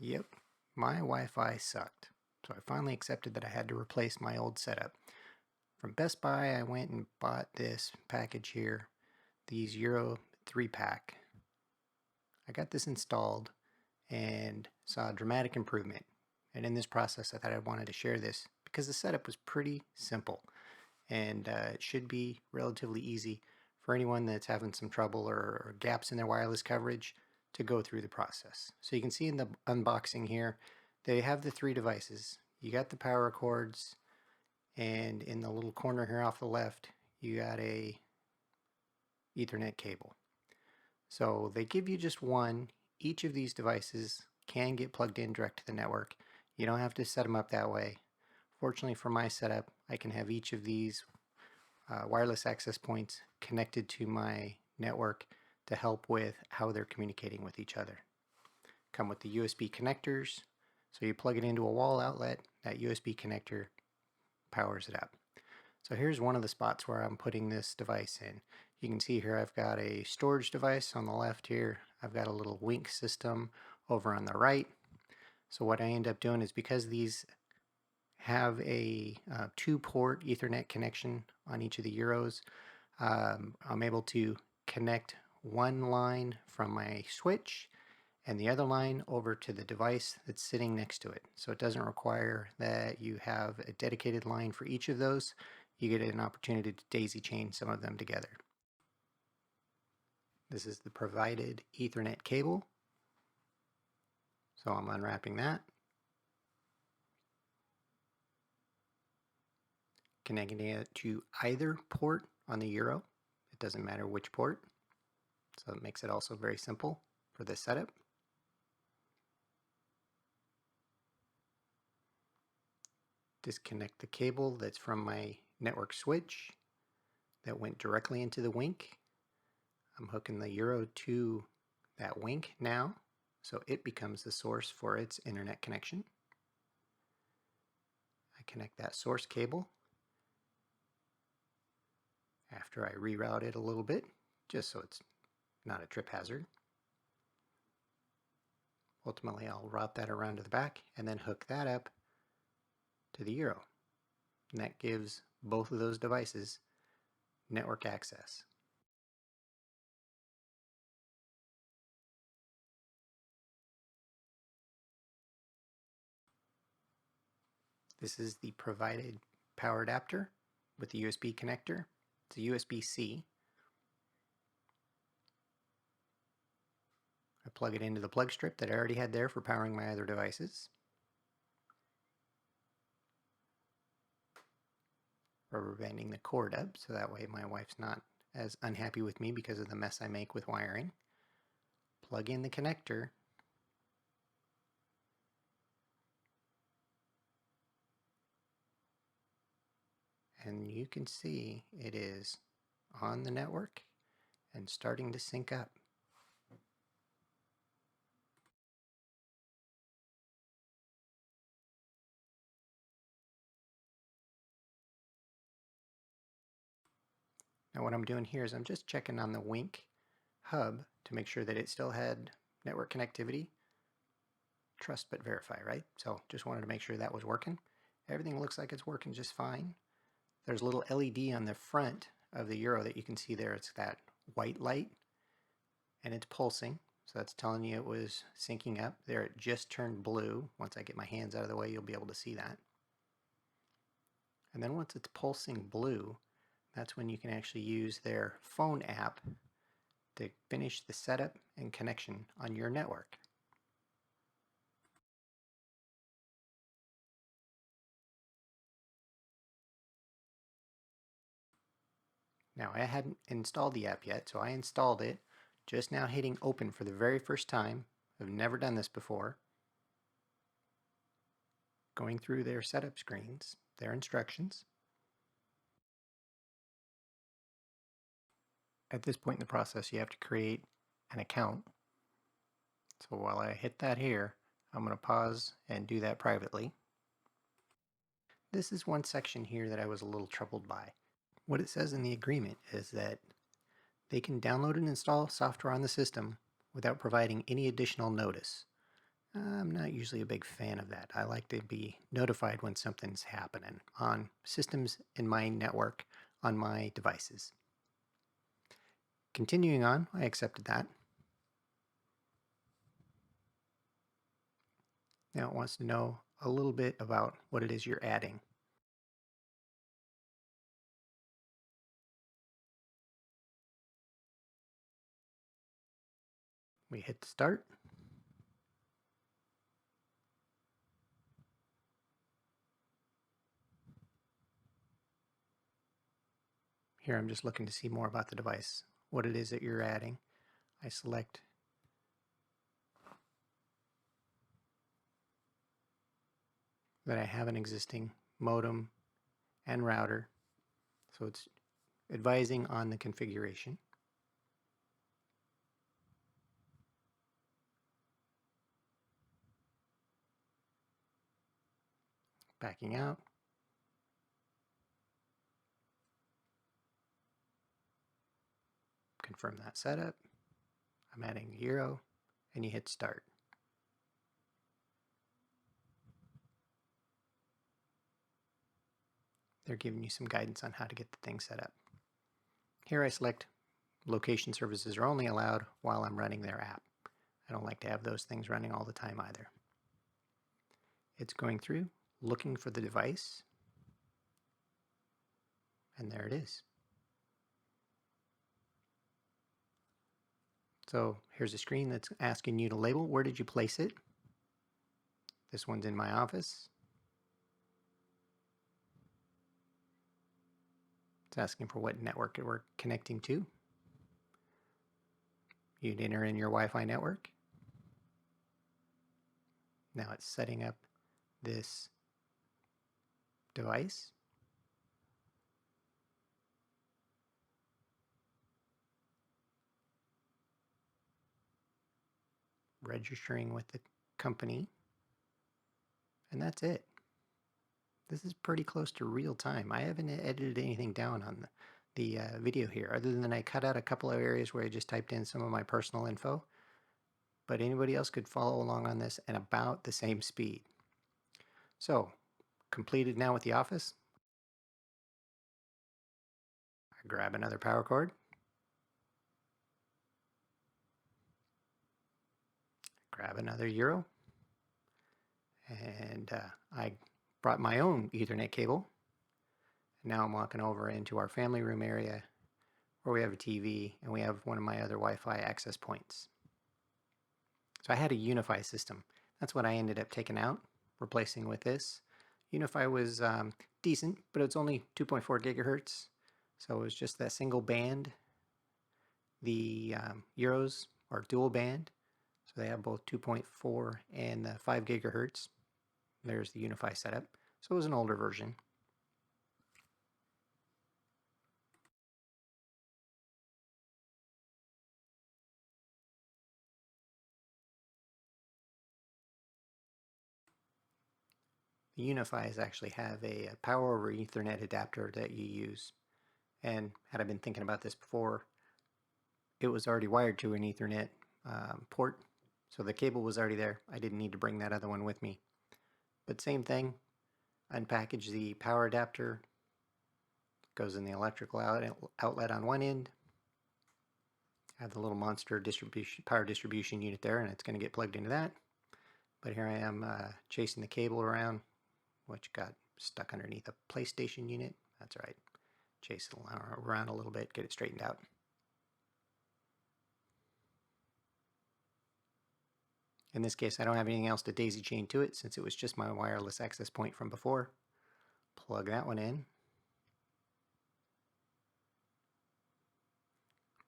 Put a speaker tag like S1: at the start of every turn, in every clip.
S1: Yep, my Wi-Fi sucked, so I finally accepted that I had to replace my old setup. From Best Buy, I went and bought this package here, these eero 3-pack. I got this installed and saw a dramatic improvement. And in this process, I thought I wanted to share this because the setup was pretty simple and it should be relatively easy for anyone that's having some trouble or gaps in their wireless coverage to go through the process. So you can see in the unboxing here, they have the 3 devices. You got the power cords, and in the little corner here off the left, you got a Ethernet cable. So they give you just one. Each of these devices can get plugged in direct to the network. You don't have to set them up that way. Fortunately for my setup, I can have each of these wireless access points connected to my network to help with how they're communicating with each other. Come with the USB connectors, so you plug it into a wall outlet, that USB connector powers it up. So here's one of the spots where I'm putting this device in. You can see here I've got a storage device on the left here. I've got a little Wink system over on the right. So what I end up doing is, because these have a 2-port Ethernet connection on each of the eeros, I'm able to connect one line from my switch and the other line over to the device that's sitting next to it. So it doesn't require that you have a dedicated line for each of those. You get an opportunity to daisy chain some of them together. This is the provided Ethernet cable. So I'm unwrapping that, connecting it to either port on the eero. It doesn't matter which port. So it makes it also very simple for this setup. Disconnect the cable that's from my network switch that went directly into the Wink. I'm hooking the eero to that Wink now, so it becomes the source for its internet connection. I connect that source cable after I reroute it a little bit, just so it's not a trip hazard. Ultimately, I'll route that around to the back and then hook that up to the eero. And that gives both of those devices network access. This is the provided power adapter with the USB connector. It's a USB-C. I plug it into the plug strip that I already had there for powering my other devices. Rubber banding the cord up so that way my wife's not as unhappy with me because of the mess I make with wiring. Plug in the connector. And you can see it is on the network and starting to sync up. Now what I'm doing here is I'm just checking on the Wink hub to make sure that it still had network connectivity. Trust but verify, right? So just wanted to make sure that was working. Everything looks like it's working just fine. There's a little LED on the front of the eero that you can see there. It's that white light and it's pulsing. So that's telling you it was syncing up. There it just turned blue. Once I get my hands out of the way, you'll be able to see that. And then once it's pulsing blue, that's when you can actually use their phone app to finish the setup and connection on your network. Now I hadn't installed the app yet, so I installed it, just now hitting open for the very first time. I've never done this before. Going through their setup screens, their instructions. At this point in the process, you have to create an account. So while I hit that here, I'm going to pause and do that privately. This is one section here that I was a little troubled by. What it says in the agreement is that they can download and install software on the system without providing any additional notice. I'm not usually a big fan of that. I like to be notified when something's happening on systems in my network on my devices. Continuing on, I accepted that. Now it wants to know a little bit about what it is you're adding. We hit start. Here I'm just looking to see more about the device, what it is that you're adding. I select that I have an existing modem and router, so it's advising on the configuration. Backing out. Confirm that setup. I'm adding eero, and you hit start. They're giving you some guidance on how to get the thing set up. Here I select location services are only allowed while I'm running their app. I don't like to have those things running all the time either. It's going through, looking for the device, and there it is. So here's a screen that's asking you to label. Where did you place it? This one's in my office. It's asking for what network we're connecting to. You'd enter in your Wi-Fi network. Now it's setting up this device. Registering with the company. And that's it. This is pretty close to real time. I haven't edited anything down on the video here, other than I cut out a couple of areas where I just typed in some of my personal info. But anybody else could follow along on this at about the same speed. So, completed now with the office. I grab another power cord. Grab another eero. And I brought my own Ethernet cable. Now I'm walking over into our family room area where we have a TV and we have one of my other Wi-Fi access points. So I had a UniFi system. That's what I ended up taking out, replacing with this. UniFi was decent, but it's only 2.4 gigahertz. So it was just that single band. The Eeros are dual band. So they have both 2.4 and 5 gigahertz. There's the UniFi setup. So it was an older version. The UniFis actually have a power over Ethernet adapter that you use. And had I been thinking about this before, it was already wired to an Ethernet port. So the cable was already there. I didn't need to bring that other one with me. But same thing, unpackage the power adapter, goes in the electrical outlet on one end. Have the little monster power distribution unit there, and it's going to get plugged into that. But here I am chasing the cable around, which got stuck underneath a PlayStation unit. That's right. Chase it around a little bit, get it straightened out. In this case, I don't have anything else to daisy chain to it since it was just my wireless access point from before. Plug that one in.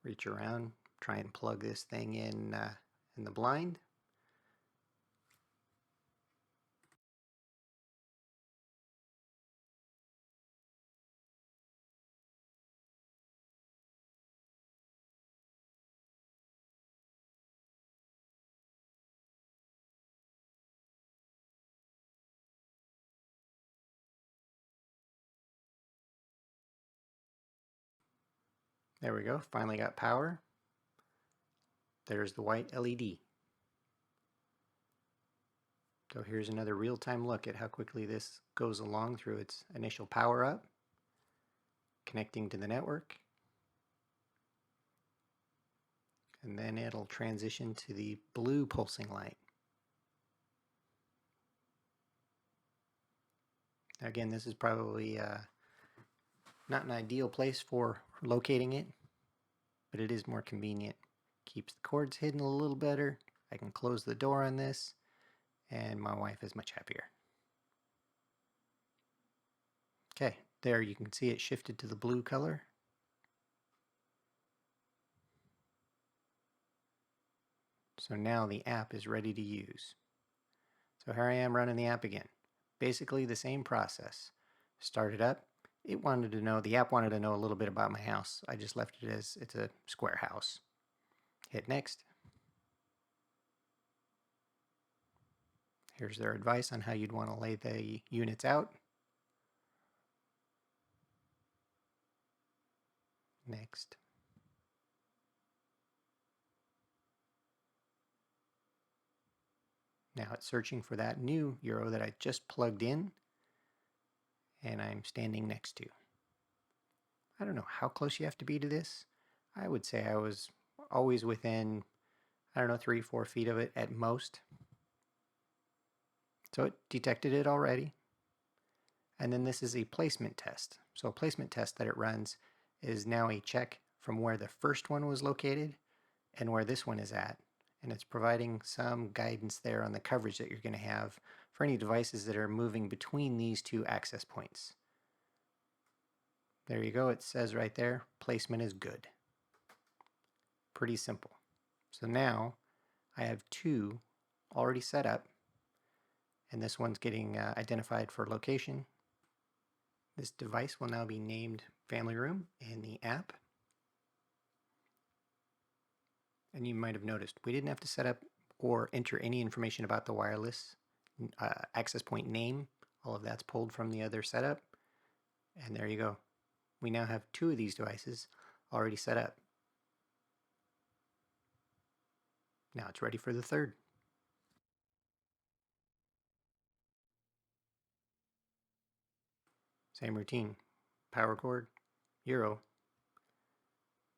S1: Reach around, try and plug this thing in the blind. There we go, finally got power. There's the white LED. So here's another real-time look at how quickly this goes along through its initial power up, connecting to the network, and then it'll transition to the blue pulsing light. Again, this is probably not an ideal place for locating it, but it is more convenient. Keeps the cords hidden a little better. I can close the door on this, and my wife is much happier. Okay, there you can see it shifted to the blue color. So now the app is ready to use. So here I am running the app again. Basically the same process. Start it up. The app wanted to know a little bit about my house. I just left it as it's a square house. Hit next. Here's their advice on how you'd want to lay the units out. Next. Now it's searching for that new eero that I just plugged in and I'm standing next to. I don't know how close you have to be to this. I would say I was always within, 3-4 feet of it at most. So it detected it already. And then this is a placement test. So a placement test that it runs is now a check from where the first one was located and where this one is at. And it's providing some guidance there on the coverage that you're going to have for any devices that are moving between these two access points. There you go. It says right there, placement is good. Pretty simple. So now I have two already set up, and this one's getting identified for location. This device will now be named Family Room in the app. And you might have noticed we didn't have to set up or enter any information about the wireless access point name. All of that's pulled from the other setup. And there you go. We now have two of these devices already set up. Now it's ready for the third. Same routine. Power cord, eero,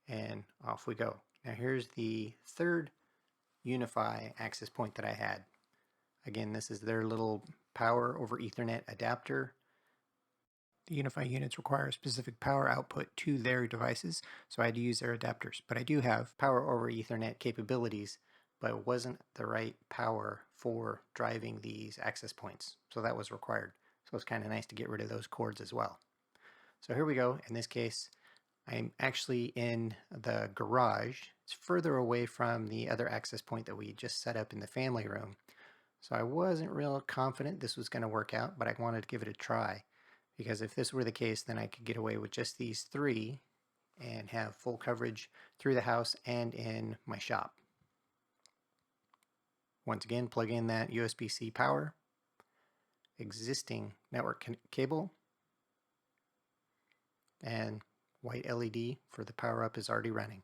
S1: and off we go. Now here's the third UniFi access point that I had. Again, this is their little power over Ethernet adapter. The UniFi units require a specific power output to their devices, so I had to use their adapters. But I do have power over Ethernet capabilities, but it wasn't the right power for driving these access points, so that was required. So it's kind of nice to get rid of those cords as well. So here we go. In this case, I'm actually in the garage. It's further away from the other access point that we just set up in the family room. So I wasn't real confident this was going to work out, but I wanted to give it a try. Because if this were the case, then I could get away with just these three and have full coverage through the house and in my shop. Once again, plug in that USB-C power, existing network cable, and white LED for the power up is already running.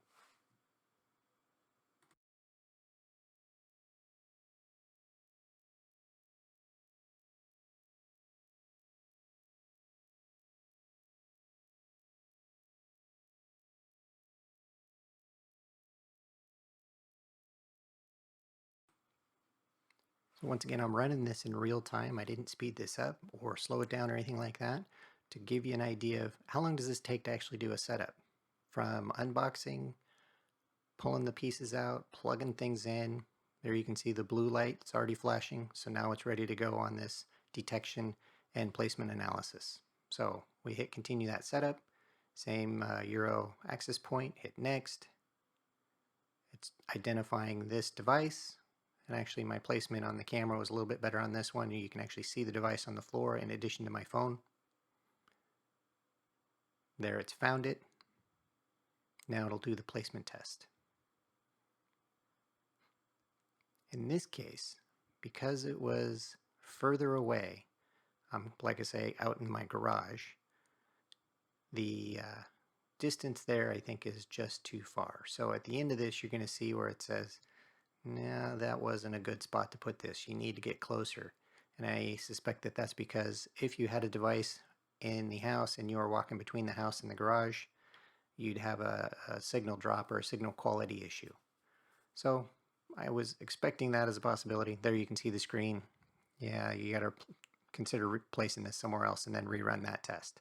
S1: So once again, I'm running this in real time. I didn't speed this up or slow it down or anything like that to give you an idea of how long does this take to actually do a setup. From unboxing, pulling the pieces out, plugging things in. There you can see the blue light, it's already flashing. So now it's ready to go on this detection and placement analysis. So we hit continue that setup. Same eero access point, hit next. It's identifying this device. And actually my placement on the camera was a little bit better on this one. You can actually see the device on the floor in addition to my phone. There, it's found it. Now it'll do the placement test. In this case, because it was further away, like I say, out in my garage, the distance there I think is just too far. So at the end of this, you're going to see where it says no, that wasn't a good spot to put this. You need to get closer. And I suspect that that's because if you had a device in the house and you were walking between the house and the garage, you'd have a signal drop or a signal quality issue. So I was expecting that as a possibility. There you can see the screen. Yeah, you got to consider replacing this somewhere else and then rerun that test.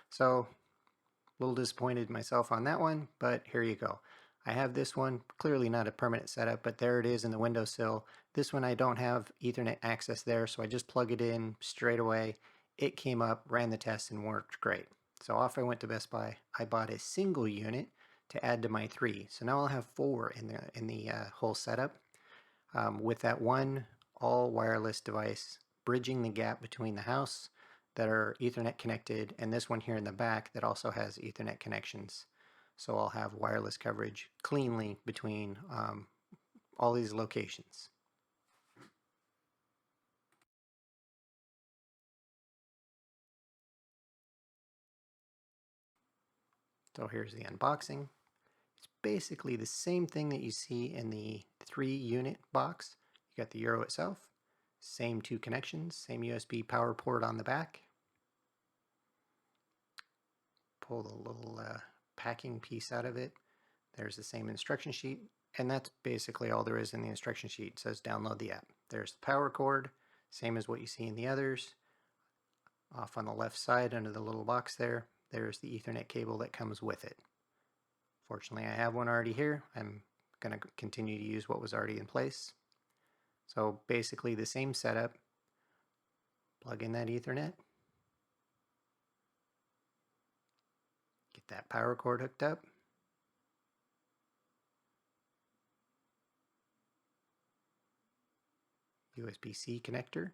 S1: So a little disappointed myself on that one, but here you go. I have this one, clearly not a permanent setup, but there it is in the windowsill. This one I don't have Ethernet access there, so I just plug it in straight away. It came up, ran the test, and worked great. So off I went to Best Buy. I bought a single unit to add to my 3. So now I'll have 4 in the whole setup with that one all wireless device bridging the gap between the house that are Ethernet connected and this one here in the back that also has Ethernet connections. So I'll have wireless coverage cleanly between all these locations. So here's the unboxing. It's basically the same thing that you see in the 3-unit box. You got the eero itself, same 2 connections, same USB power port on the back. Pull the little packing piece out of it. There's the same instruction sheet, and that's basically all there is in the instruction sheet. It says download the app. There's the power cord, same as what you see in the others. Off on the left side under the little box there, there's the Ethernet cable that comes with it. Fortunately, I have one already here. I'm going to continue to use what was already in place. So basically the same setup. Plug in that Ethernet. Get that power cord hooked up. USB-C connector.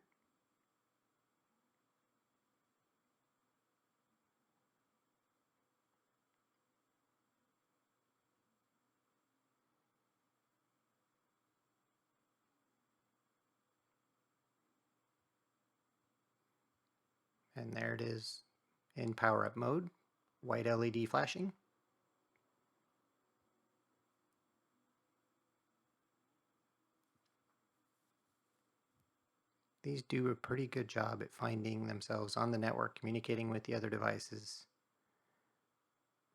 S1: And there it is in power up mode. White LED flashing. These do a pretty good job at finding themselves on the network, communicating with the other devices.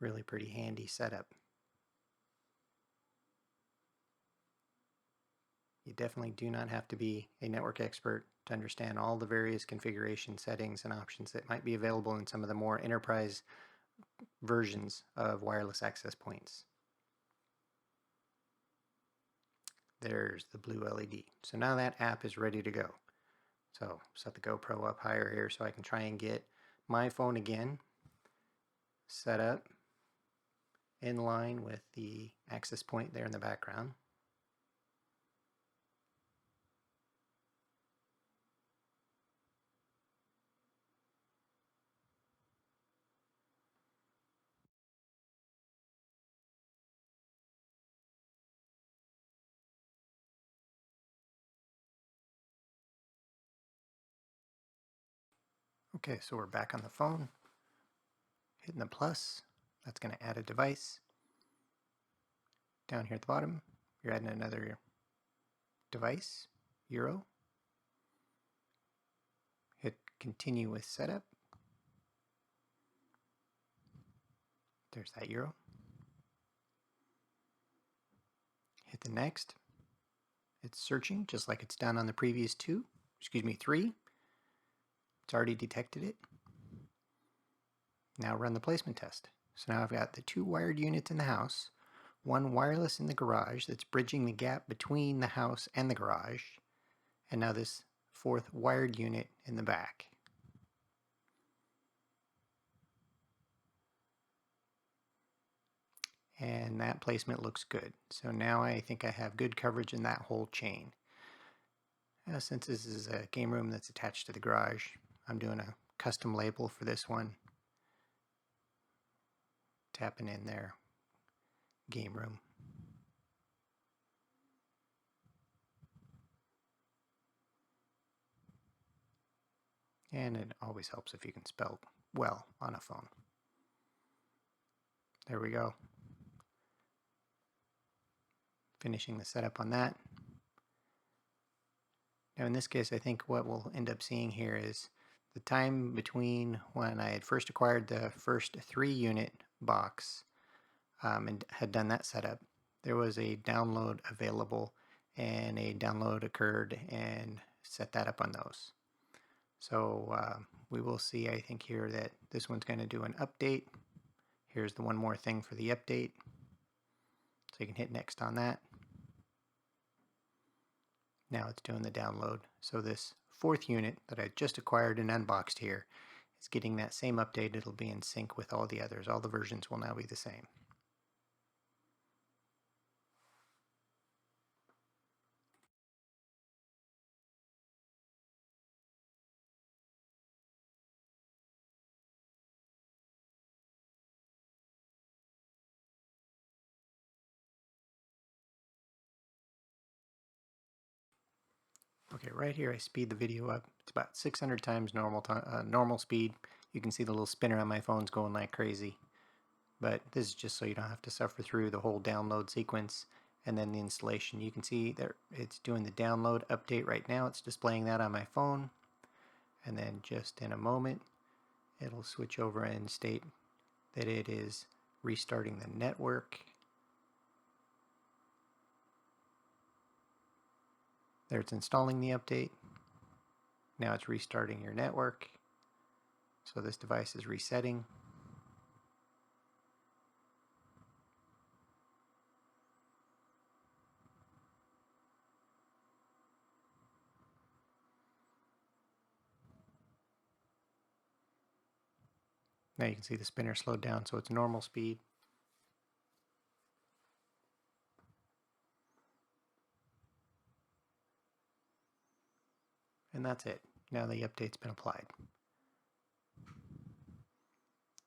S1: Really pretty handy setup. You definitely do not have to be a network expert to understand all the various configuration settings and options that might be available in some of the more enterprise versions of wireless access points. There's the blue LED. So now that app is ready to go. So set the GoPro up higher here so I can try and get my phone again set up in line with the access point there in the background. Okay, so we're back on the phone, hitting the plus. That's going to add a device. Down here at the bottom, you're adding another device, eero. Hit continue with setup. There's that eero. Hit the next. It's searching just like it's done on the previous 3. It's already detected it. Now run the placement test. So now I've got the 2 wired units in the house, 1 wireless in the garage that's bridging the gap between the house and the garage, and now this 4th wired unit in the back. And that placement looks good. So now I think I have good coverage in that whole chain. Since this is a game room that's attached to the garage, I'm doing a custom label for this one. Tapping in there, game room. And it always helps if you can spell well on a phone. There we go. Finishing the setup on that. Now in this case, I think what we'll end up seeing here is the time between when I had first acquired the first 3-unit box and had done that setup. There was a download available, and a download occurred and set that up on those. So we will see, I think here, that this one's going to do an update. Here's the one more thing for the update. So you can hit next on that. Now it's doing the download. So this 4th unit that I just acquired and unboxed here is getting that same update. It'll be in sync with all the others. All the versions will now be the same. Okay, right here I speed the video up. It's about 600 times normal speed. You can see the little spinner on my phone's going like crazy. But this is just so you don't have to suffer through the whole download sequence and then the installation. You can see there it's doing the download update right now. It's displaying that on my phone. And then just in a moment, it'll switch over and state that it is restarting the network. There it's installing the update. Now it's restarting your network. So this device is resetting. Now you can see the spinner slowed down, so it's normal speed. And that's it. Now the update's been applied.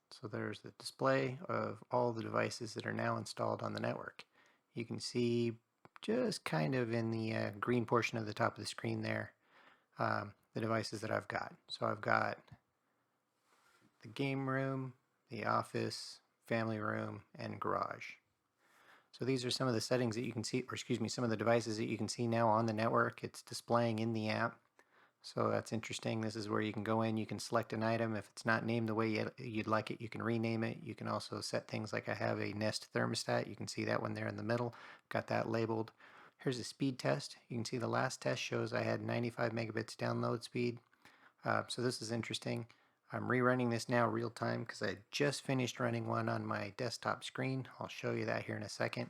S1: So there's the display of all the devices that are now installed on the network. You can see just kind of in the green portion of the top of the screen there, the devices that I've got. So I've got the game room, the office, family room, and garage. So these are some of the settings that you can see, or excuse me, some of the devices that you can see now on the network. It's displaying in the app. So that's interesting. This is where you can go in, you can select an item. If it's not named the way you'd like it, you can rename it. You can also set things like I have a Nest thermostat. You can see that one there in the middle. Got that labeled. Here's a speed test. You can see the last test shows I had 95 megabits download speed. So this is interesting. I'm rerunning this now real time because I just finished running one on my desktop screen. I'll show you that here in a second.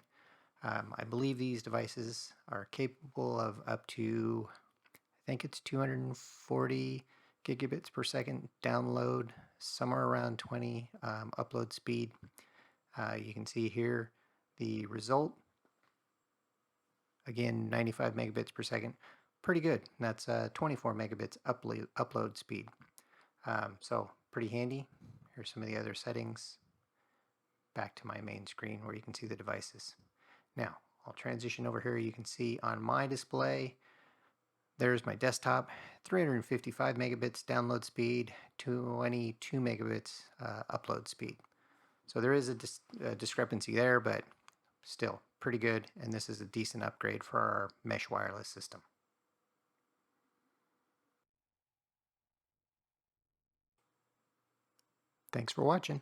S1: I believe these devices are capable of up to, I think it's 240 gigabits per second download, somewhere around 20 upload speed. You can see here the result. Again, 95 megabits per second. Pretty good. That's 24 megabits upload speed. So pretty handy. Here's some of the other settings. Back to my main screen where you can see the devices. Now, I'll transition over here. You can see on my display, there's my desktop, 355 megabits download speed, 22 megabits upload speed. So there is a discrepancy there, but still pretty good, and this is a decent upgrade for our mesh wireless system. Thanks for watching.